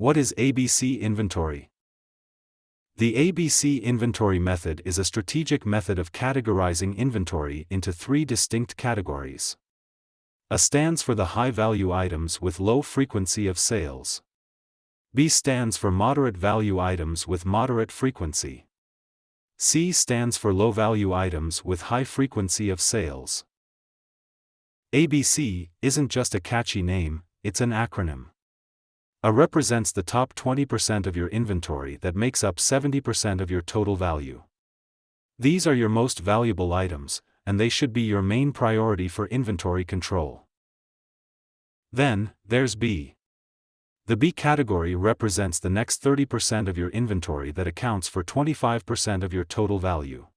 What is ABC inventory? The ABC inventory method is a strategic method of categorizing inventory into three distinct categories. A stands for the high-value items with low frequency of sales. B stands for moderate-value items with moderate frequency. C stands for low-value items with high frequency of sales. ABC isn't just a catchy name, it's an acronym. A represents the top 20% of your inventory that makes up 70% of your total value. These are your most valuable items, and they should be your main priority for inventory control. Then, there's B. The B category represents the next 30% of your inventory that accounts for 25% of your total value.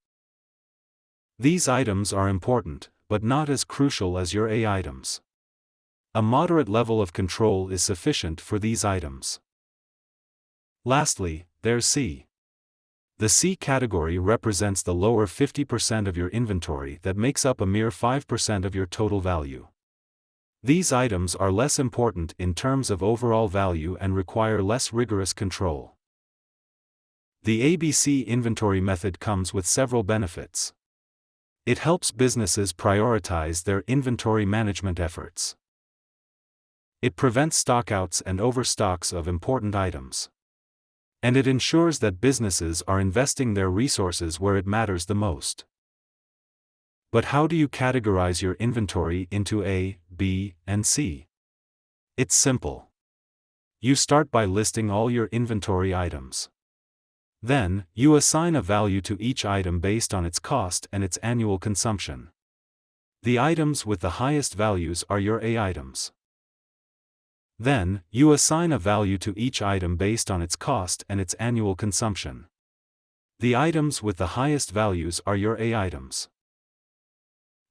These items are important, but not as crucial as your A items. A moderate level of control is sufficient for these items. Lastly, there's C. The C category represents the lower 50% of your inventory that makes up a mere 5% of your total value. These items are less important in terms of overall value and require less rigorous control. The ABC inventory method comes with several benefits. It helps businesses prioritize their inventory management efforts. It prevents stockouts and overstocks of important items. And it ensures that businesses are investing their resources where it matters the most. But how do you categorize your inventory into A, B, and C? It's simple. You start by listing all your inventory items. Then, you assign a value to each item based on its cost and its annual consumption. The items with the highest values are your A items. Then, you assign a value to each item based on its cost and its annual consumption. The items with the highest values are your A items.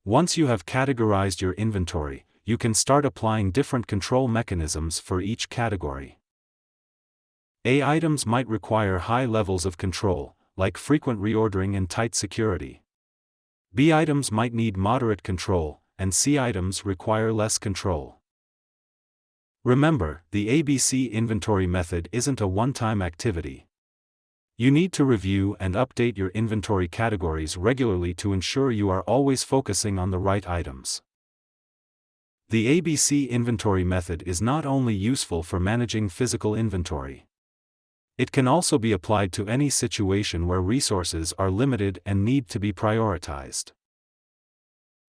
Once you have categorized your inventory, you can start applying different control mechanisms for each category. A items might require high levels of control, like frequent reordering and tight security. B items might need moderate control, and C items require less control. Remember, the ABC inventory method isn't a one-time activity. You need to review and update your inventory categories regularly to ensure you are always focusing on the right items. The ABC inventory method is not only useful for managing physical inventory. It can also be applied to any situation where resources are limited and need to be prioritized.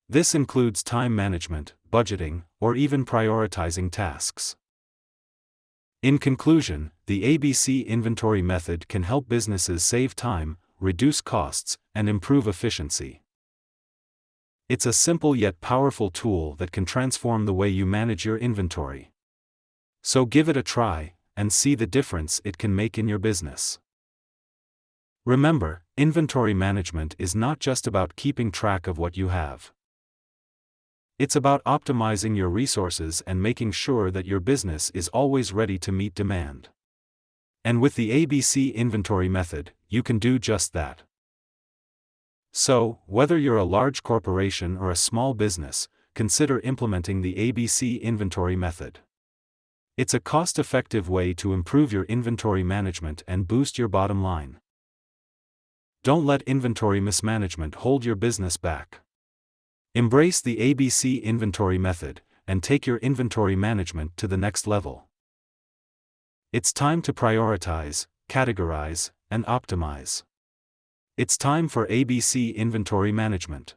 This includes time management, budgeting, or even prioritizing tasks. In conclusion, the ABC inventory method can help businesses save time, reduce costs, and improve efficiency. It's a simple yet powerful tool that can transform the way you manage your inventory. So give it a try, and see the difference it can make in your business. Remember, inventory management is not just about keeping track of what you have. It's about optimizing your resources and making sure that your business is always ready to meet demand. And with the ABC inventory method, you can do just that. So, whether you're a large corporation or a small business, consider implementing the ABC inventory method. It's a cost-effective way to improve your inventory management and boost your bottom line. Don't let inventory mismanagement hold your business back. Embrace the ABC inventory method, and take your inventory management to the next level. It's time to prioritize, categorize, and optimize. It's time for ABC inventory management.